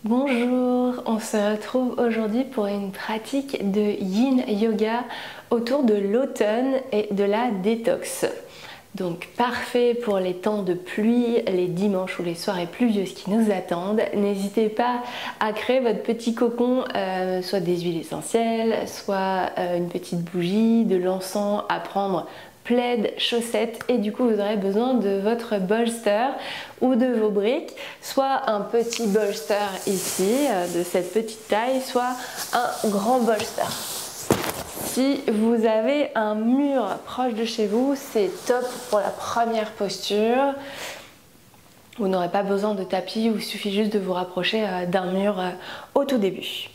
Bonjour, on se retrouve aujourd'hui pour une pratique de Yin Yoga autour de l'automne et de la détox. Donc parfait pour les temps de pluie, les dimanches ou les soirées pluvieuses qui nous attendent. N'hésitez pas à créer votre petit cocon, soit des huiles essentielles, soit une petite bougie, de l'encens à prendre, plaid, chaussettes, et du coup vous aurez besoin de votre bolster ou de vos briques, soit un petit bolster ici de cette petite taille, soit un grand bolster. Si vous avez un mur proche de chez vous, c'est top pour la première posture. Vous n'aurez pas besoin de tapis, il suffit juste de vous rapprocher d'un mur au tout début.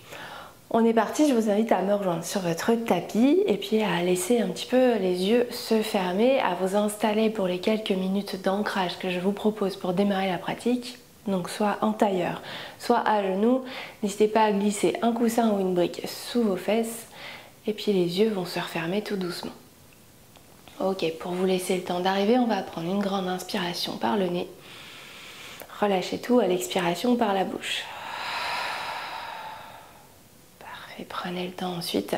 On est parti, je vous invite à me rejoindre sur votre tapis et puis à laisser un petit peu les yeux se fermer, à vous installer pour les quelques minutes d'ancrage que je vous propose pour démarrer la pratique. Donc soit en tailleur, soit à genoux. N'hésitez pas à glisser un coussin ou une brique sous vos fesses et puis les yeux vont se refermer tout doucement. Ok, pour vous laisser le temps d'arriver, on va prendre une grande inspiration par le nez. Relâchez tout à l'expiration par la bouche. Et prenez le temps ensuite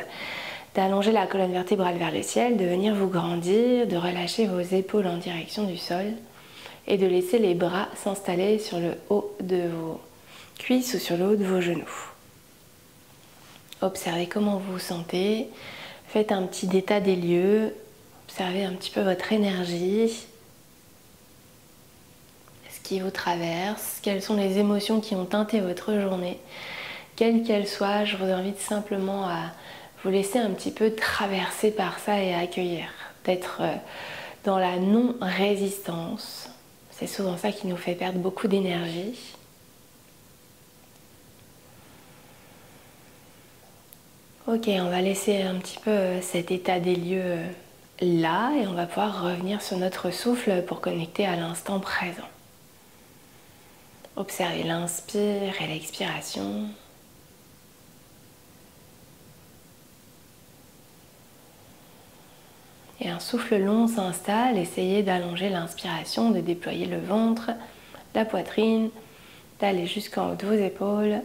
d'allonger la colonne vertébrale vers le ciel, de venir vous grandir, de relâcher vos épaules en direction du sol et de laisser les bras s'installer sur le haut de vos cuisses ou sur le haut de vos genoux. Observez comment vous vous sentez, faites un petit état des lieux, observez un petit peu votre énergie, ce qui vous traverse, quelles sont les émotions qui ont teinté votre journée. Quelle qu'elle soit, je vous invite simplement à vous laisser un petit peu traverser par ça et à accueillir, d'être dans la non-résistance. C'est souvent ça qui nous fait perdre beaucoup d'énergie. Ok, on va laisser un petit peu cet état des lieux là et on va pouvoir revenir sur notre souffle pour connecter à l'instant présent. Observez l'inspire et l'expiration. Et un souffle long s'installe, essayez d'allonger l'inspiration, de déployer le ventre, la poitrine, d'aller jusqu'en haut de vos épaules.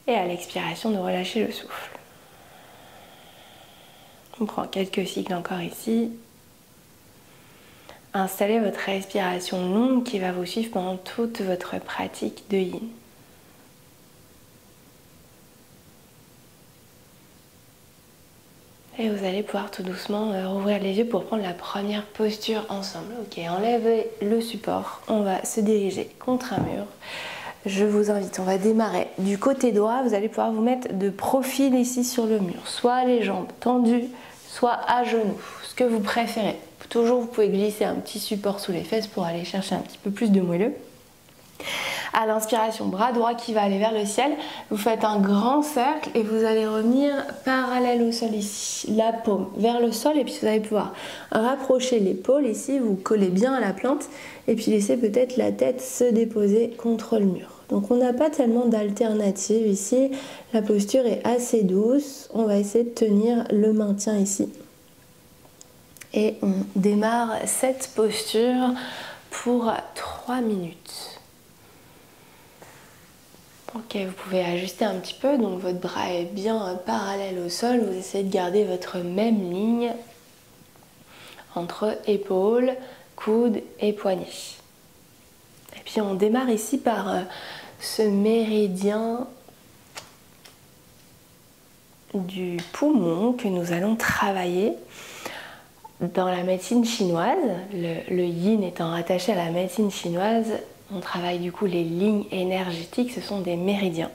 Et à l'expiration, de relâcher le souffle. On prend quelques cycles encore ici. Installez votre respiration longue qui va vous suivre pendant toute votre pratique de Yin. Et vous allez pouvoir tout doucement rouvrir les yeux pour prendre la première posture ensemble. Ok, enlevez le support. On va se diriger contre un mur. Je vous invite, on va démarrer du côté droit. Vous allez pouvoir vous mettre de profil ici sur le mur. Soit les jambes tendues, soit à genoux. Ce que vous préférez. Toujours, vous pouvez glisser un petit support sous les fesses pour aller chercher un petit peu plus de moelleux. À l'inspiration, bras droit qui va aller vers le ciel. Vous faites un grand cercle et vous allez revenir parallèle au sol ici. La paume vers le sol et puis vous allez pouvoir rapprocher l'épaule ici. Vous collez bien à la plante et puis laissez peut-être la tête se déposer contre le mur. Donc on n'a pas tellement d'alternative ici. La posture est assez douce. On va essayer de tenir le maintien ici. Et on démarre cette posture pour 3 minutes. Ok, vous pouvez ajuster un petit peu, donc votre bras est bien parallèle au sol. Vous essayez de garder votre même ligne entre épaules, coudes et poignets. Et puis on démarre ici par ce méridien du poumon que nous allons travailler. Dans la médecine chinoise, le yin étant rattaché à la médecine chinoise, on travaille du coup les lignes énergétiques, ce sont des méridiens.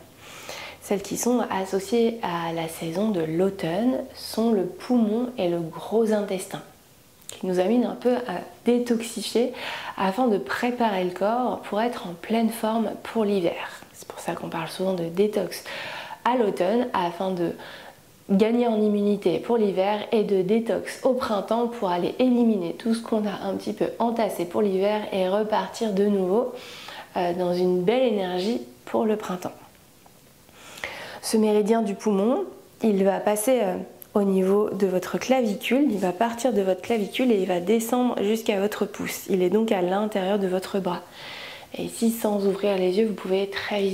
Celles qui sont associées à la saison de l'automne sont le poumon et le gros intestin, qui nous amènent un peu à détoxifier afin de préparer le corps pour être en pleine forme pour l'hiver. C'est pour ça qu'on parle souvent de détox à l'automne afin de gagner en immunité pour l'hiver et de détox au printemps pour aller éliminer tout ce qu'on a un petit peu entassé pour l'hiver et repartir de nouveau dans une belle énergie pour le printemps. Ce méridien du poumon, il va passer au niveau de votre clavicule, il va partir de votre clavicule et il va descendre jusqu'à votre pouce. Il est donc à l'intérieur de votre bras. Et ici, sans ouvrir les yeux, vous pouvez très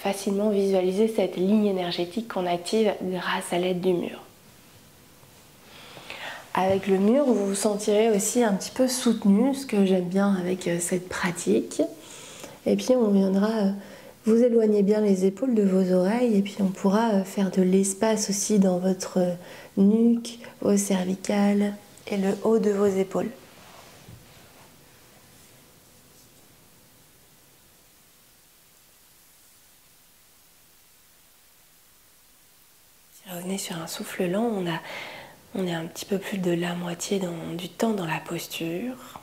facilement visualiser cette ligne énergétique qu'on active grâce à l'aide du mur. Avec le mur, vous vous sentirez aussi un petit peu soutenu, ce que j'aime bien avec cette pratique. Et puis on viendra vous éloigner bien les épaules de vos oreilles et puis on pourra faire de l'espace aussi dans votre nuque, vos cervicales et le haut de vos épaules. Si revenez sur un souffle lent, on est un petit peu plus de la moitié du temps dans la posture.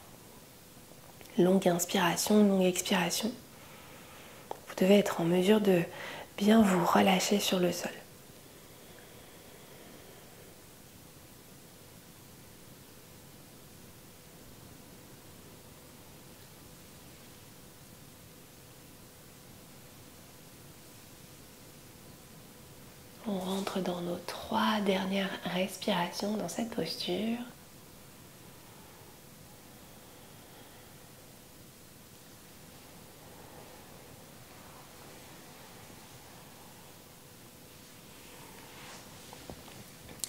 Longue inspiration, longue expiration. Vous devez être en mesure de bien vous relâcher sur le sol. On rentre dans nos 3 dernières respirations dans cette posture.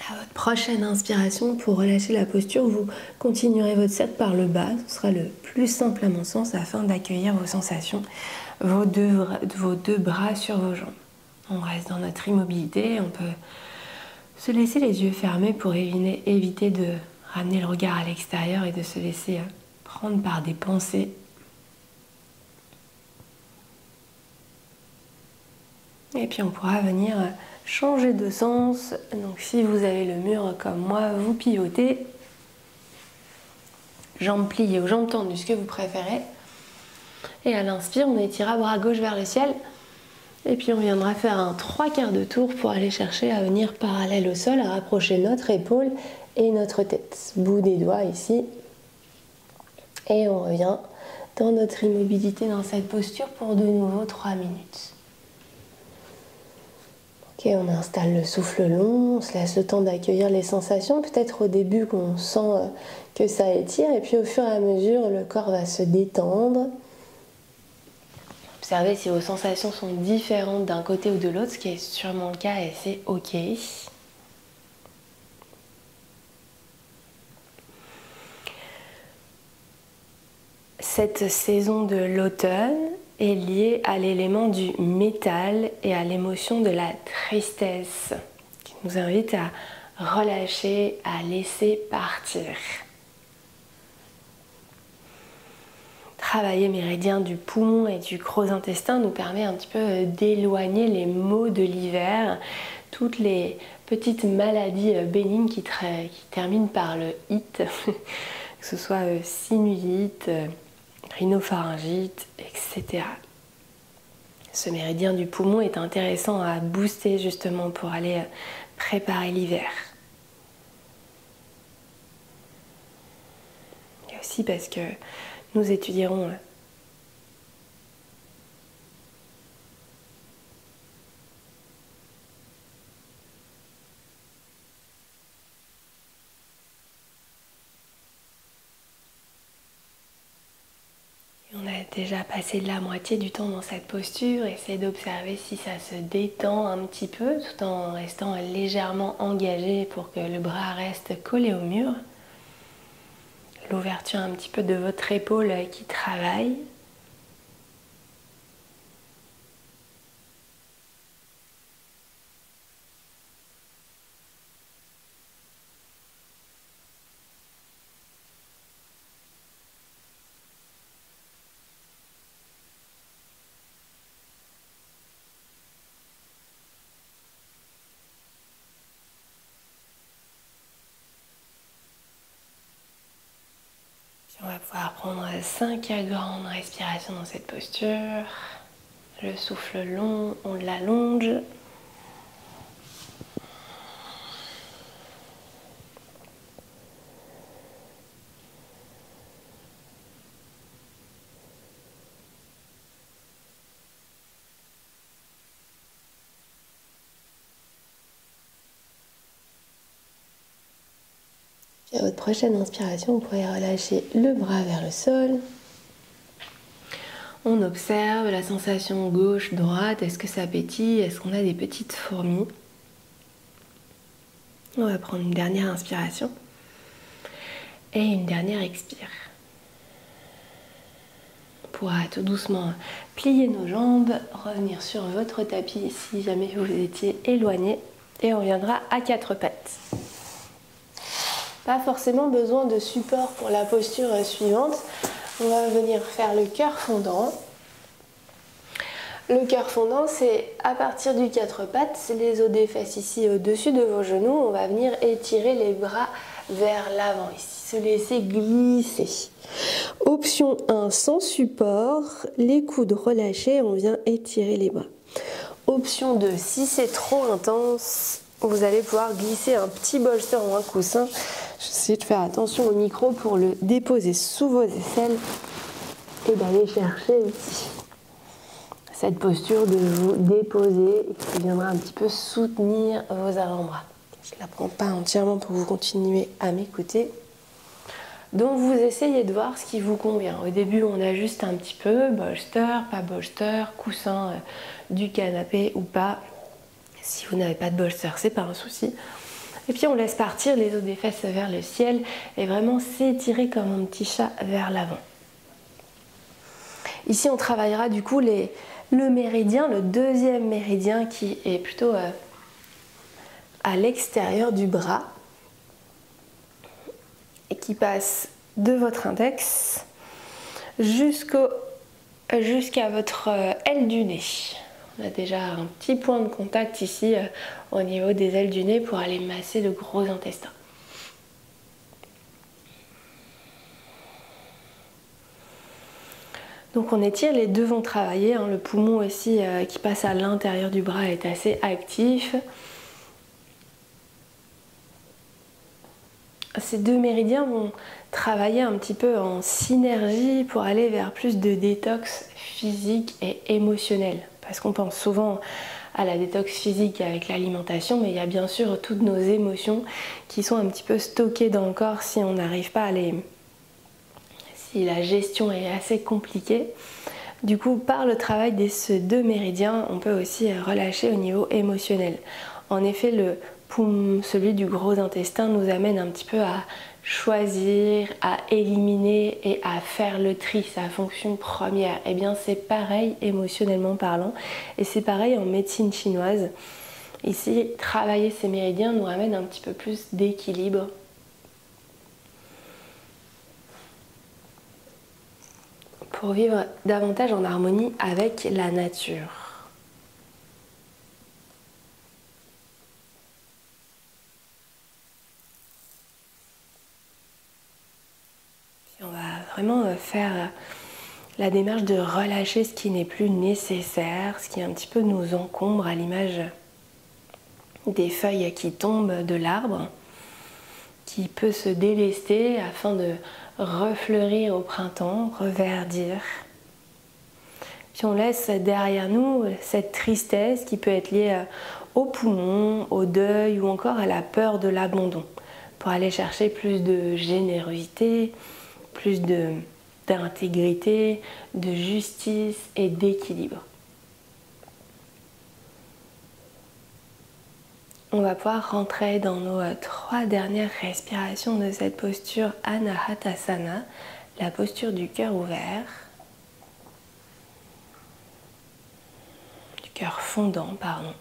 À votre prochaine inspiration, pour relâcher la posture, vous continuerez votre cercle par le bas. Ce sera le plus simple à mon sens afin d'accueillir vos sensations, vos deux bras sur vos jambes. On reste dans notre immobilité, on peut se laisser les yeux fermés pour éviter de ramener le regard à l'extérieur et de se laisser prendre par des pensées. Et puis on pourra venir changer de sens. Donc si vous avez le mur comme moi, vous pivotez. Jambes pliées ou jambes tendues, ce que vous préférez. Et à l'inspire, on étirera bras gauche vers le ciel. Et puis on viendra faire un 3/4 de tour pour aller chercher à venir parallèle au sol, à rapprocher notre épaule et notre tête. Bout des doigts ici. Et on revient dans notre immobilité, dans cette posture pour de nouveau 3 minutes. Ok, on installe le souffle long, on se laisse le temps d'accueillir les sensations. Peut-être au début qu'on sent que ça étire et puis au fur et à mesure, le corps va se détendre. Observez si vos sensations sont différentes d'un côté ou de l'autre, ce qui est sûrement le cas et c'est ok. Cette saison de l'automne est liée à l'élément du métal et à l'émotion de la tristesse, qui nous invite à relâcher, à laisser partir. Travailler méridien du poumon et du gros intestin nous permet un petit peu d'éloigner les maux de l'hiver, toutes les petites maladies bénignes qui terminent par le it, que ce soit sinusite, rhinopharyngite, etc. Ce méridien du poumon est intéressant à booster justement pour aller préparer l'hiver. Et aussi parce que nous étudierons on a déjà passé la moitié du temps dans cette posture. Essayez d'observer si ça se détend un petit peu tout en restant légèrement engagé pour que le bras reste collé au mur. L'ouverture un petit peu de votre épaule qui travaille. On va pouvoir prendre 5 grandes respirations dans cette posture. Le souffle long, on l'allonge. Puis à votre prochaine inspiration, vous pourrez relâcher le bras vers le sol. On observe la sensation gauche-droite. Est-ce que ça pétille? Est-ce qu'on a des petites fourmis? On va prendre une dernière inspiration et une dernière expire. On pourra tout doucement plier nos jambes, revenir sur votre tapis si jamais vous étiez éloigné et on reviendra à quatre pattes. Pas forcément besoin de support pour la posture suivante. On va venir faire le cœur fondant. Le cœur fondant, c'est à partir du quatre pattes, c'est les os des fesses ici au-dessus de vos genoux. On va venir étirer les bras vers l'avant ici, se laisser glisser. Option 1, sans support, les coudes relâchés, on vient étirer les bras. Option 2, si c'est trop intense, vous allez pouvoir glisser un petit bolster ou un coussin. J'essaie de faire attention au micro pour le déposer sous vos aisselles et d'aller chercher ici cette posture de vous déposer et qui viendra un petit peu soutenir vos avant-bras. Je ne la prends pas entièrement pour vous continuer à m'écouter. Donc vous essayez de voir ce qui vous convient. Au début on ajuste un petit peu, bolster, pas bolster, coussin du canapé ou pas. Si vous n'avez pas de bolster, c'est pas un souci. Et puis on laisse partir les os des fesses vers le ciel et vraiment s'étirer comme un petit chat vers l'avant. Ici on travaillera du coup le méridien, le deuxième méridien qui est plutôt à l'extérieur du bras et qui passe de votre index jusqu'à votre aile du nez. On a déjà un petit point de contact ici au niveau des ailes du nez pour aller masser le gros intestin. Donc on étire, les deux vont travailler, hein. Le poumon aussi qui passe à l'intérieur du bras est assez actif. Ces deux méridiens vont travailler un petit peu en synergie pour aller vers plus de détox physique et émotionnel. Parce qu'on pense souvent à la détox physique avec l'alimentation, mais il y a bien sûr toutes nos émotions qui sont un petit peu stockées dans le corps si on n'arrive pas à les... si la gestion est assez compliquée. Du coup, par le travail de ces deux méridiens, on peut aussi relâcher au niveau émotionnel. En effet, celui du gros intestin nous amène un petit peu à choisir, à éliminer et à faire le tri, sa fonction première. Et bien c'est pareil émotionnellement parlant et c'est pareil en médecine chinoise. Ici, travailler ces méridiens nous ramène un petit peu plus d'équilibre. Pour vivre davantage en harmonie avec la nature. On va vraiment faire la démarche de relâcher ce qui n'est plus nécessaire, ce qui un petit peu nous encombre à l'image des feuilles qui tombent de l'arbre, qui peut se délester afin de refleurir au printemps, reverdir. Puis on laisse derrière nous cette tristesse qui peut être liée au poumon, au deuil ou encore à la peur de l'abandon, pour aller chercher plus de générosité, plus d'intégrité, de justice et d'équilibre. On va pouvoir rentrer dans nos 3 dernières respirations de cette posture Anahatasana, la posture du cœur ouvert, du cœur fondant, pardon.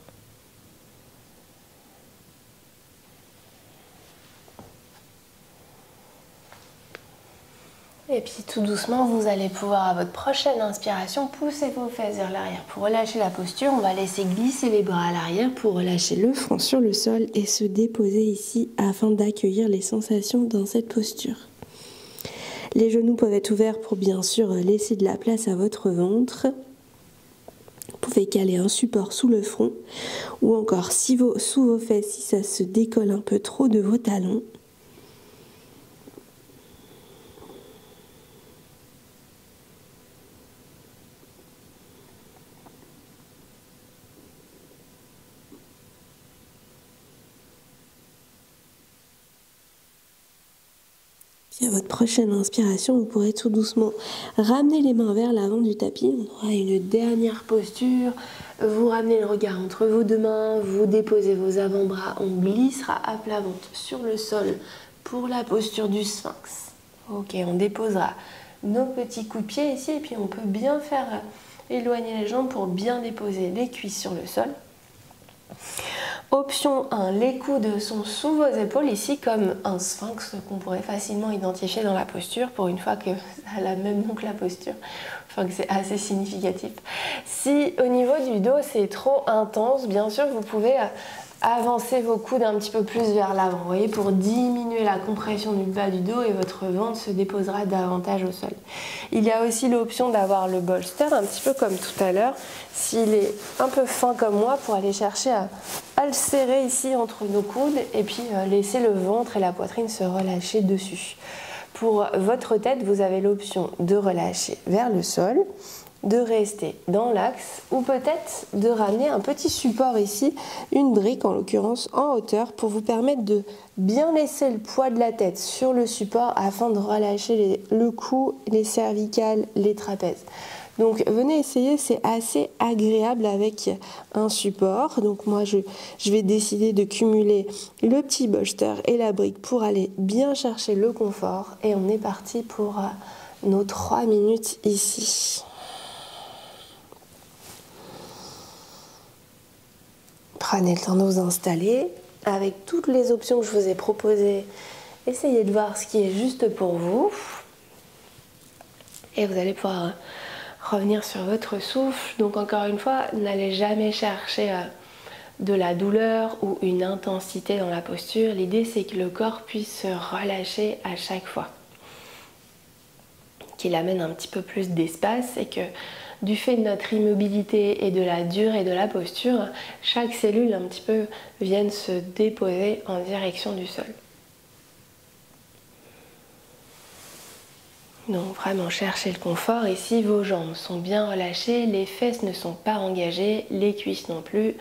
Et puis tout doucement, vous allez pouvoir à votre prochaine inspiration pousser vos fesses vers l'arrière. Pour relâcher la posture, on va laisser glisser les bras à l'arrière pour relâcher le front sur le sol et se déposer ici afin d'accueillir les sensations dans cette posture. Les genoux peuvent être ouverts pour bien sûr laisser de la place à votre ventre. Vous pouvez caler un support sous le front ou encore sous vos fesses si ça se décolle un peu trop de vos talons. Puis à votre prochaine inspiration, vous pourrez tout doucement ramener les mains vers l'avant du tapis. On aura une dernière posture. Vous ramenez le regard entre vos deux mains, vous déposez vos avant-bras, on glissera à plat ventre sur le sol pour la posture du sphinx. Ok, on déposera nos petits coups de pied ici et puis on peut bien faire éloigner les jambes pour bien déposer les cuisses sur le sol. Option 1, les coudes sont sous vos épaules ici comme un sphinx qu'on pourrait facilement identifier dans la posture pour une fois que ça a la même nom que la posture, enfin que c'est assez significatif. Si au niveau du dos c'est trop intense, bien sûr vous pouvez avancer vos coudes un petit peu plus vers l'avant, vous voyez, pour diminuer la compression du bas du dos et votre ventre se déposera davantage au sol. Il y a aussi l'option d'avoir le bolster un petit peu comme tout à l'heure, s'il est un peu fin comme moi, pour aller chercher à le serrer ici entre nos coudes et puis laisser le ventre et la poitrine se relâcher dessus. Pour votre tête, vous avez l'option de relâcher vers le sol, de rester dans l'axe ou peut-être de ramener un petit support ici, une brique en l'occurrence en hauteur pour vous permettre de bien laisser le poids de la tête sur le support afin de relâcher le cou, les cervicales, les trapèzes. Donc venez essayer, c'est assez agréable avec un support. Donc moi je vais décider de cumuler le petit bolster et la brique pour aller bien chercher le confort et on est parti pour nos 3 minutes ici. Prenez le temps de vous installer. Avec toutes les options que je vous ai proposées, essayez de voir ce qui est juste pour vous. Et vous allez pouvoir revenir sur votre souffle. Donc encore une fois, n'allez jamais chercher de la douleur ou une intensité dans la posture. L'idée c'est que le corps puisse se relâcher à chaque fois. Qu'il amène un petit peu plus d'espace et que du fait de notre immobilité et de la durée de la posture, chaque cellule un petit peu vienne se déposer en direction du sol. Donc vraiment cherchez le confort. Ici vos jambes sont bien relâchées, les fesses ne sont pas engagées, les cuisses non plus.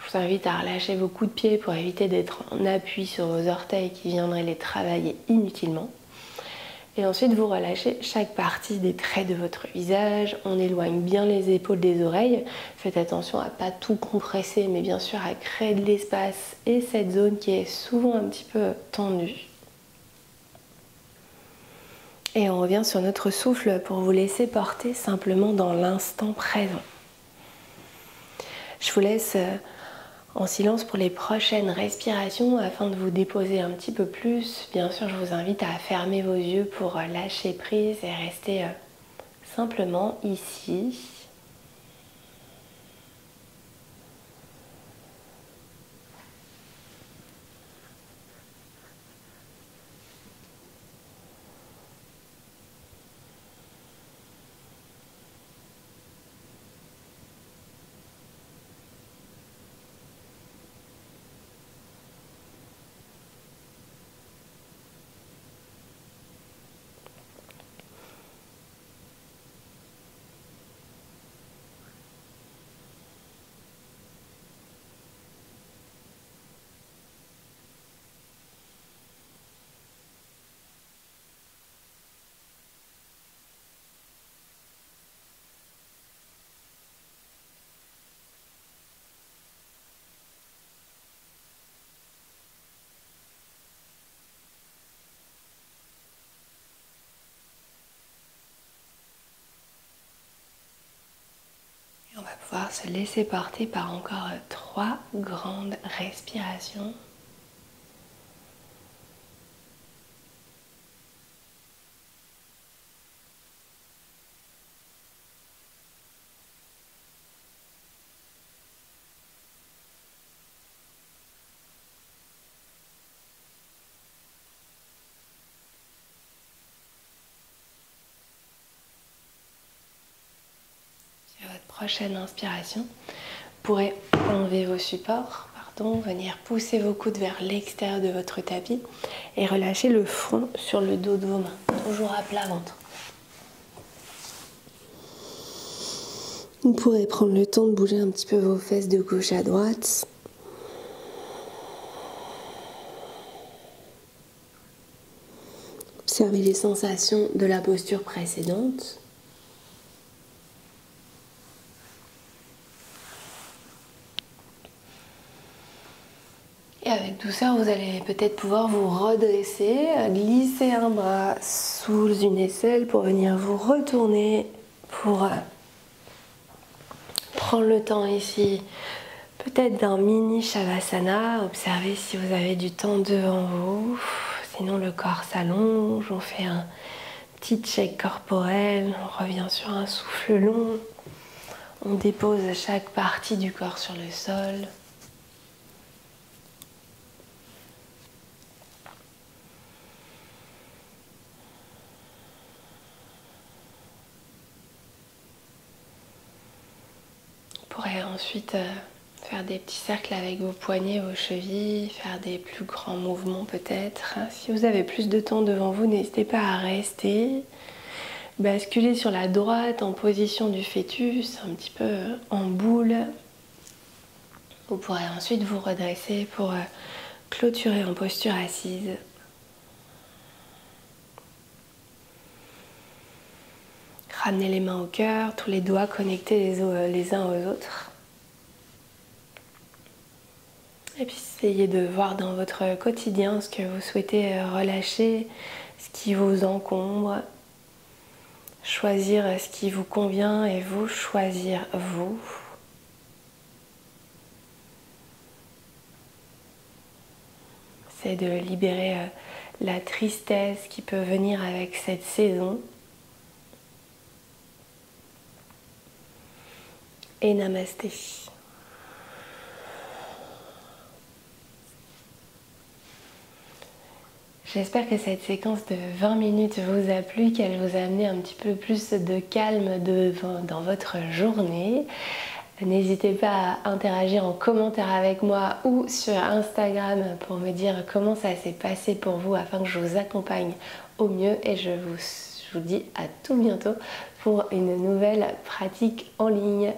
Je vous invite à relâcher vos coups de pied pour éviter d'être en appui sur vos orteils qui viendraient les travailler inutilement. Et ensuite, vous relâchez chaque partie des traits de votre visage. On éloigne bien les épaules des oreilles. Faites attention à ne pas tout compresser, mais bien sûr à créer de l'espace et cette zone qui est souvent un petit peu tendue. Et on revient sur notre souffle pour vous laisser porter simplement dans l'instant présent. Je vous laisse en silence pour les prochaines respirations afin de vous déposer un petit peu plus. Bien sûr, je vous invite à fermer vos yeux pour lâcher prise et rester simplement ici. On va pouvoir se laisser porter par encore 3 grandes respirations. Prochaine inspiration, vous pourrez enlever vos supports, venir pousser vos coudes vers l'extérieur de votre tapis et relâcher le front sur le dos de vos mains, toujours à plat ventre. Vous pourrez prendre le temps de bouger un petit peu vos fesses de gauche à droite. Observez les sensations de la posture précédente. Et avec douceur, vous allez peut-être pouvoir vous redresser, glisser un bras sous une aisselle pour venir vous retourner, pour prendre le temps ici, peut-être d'un mini Shavasana. Observez si vous avez du temps devant vous. Sinon, le corps s'allonge, on fait un petit check corporel, on revient sur un souffle long, on dépose chaque partie du corps sur le sol. Vous pourrez ensuite faire des petits cercles avec vos poignets, vos chevilles, faire des plus grands mouvements peut-être. Si vous avez plus de temps devant vous, n'hésitez pas à rester. Basculez sur la droite en position du fœtus, un petit peu en boule. Vous pourrez ensuite vous redresser pour clôturer en posture assise. Ramenez les mains au cœur, tous les doigts connectés les uns aux autres. Et puis essayez de voir dans votre quotidien ce que vous souhaitez relâcher, ce qui vous encombre. Choisir ce qui vous convient et vous choisir vous. C'est de libérer la tristesse qui peut venir avec cette saison. Et namasté. J'espère que cette séquence de 20 minutes vous a plu, qu'elle vous a amené un petit peu plus de calme dans votre journée. N'hésitez pas à interagir en commentaire avec moi ou sur Instagram pour me dire comment ça s'est passé pour vous afin que je vous accompagne au mieux. Et je vous dis à tout bientôt pour une nouvelle pratique en ligne.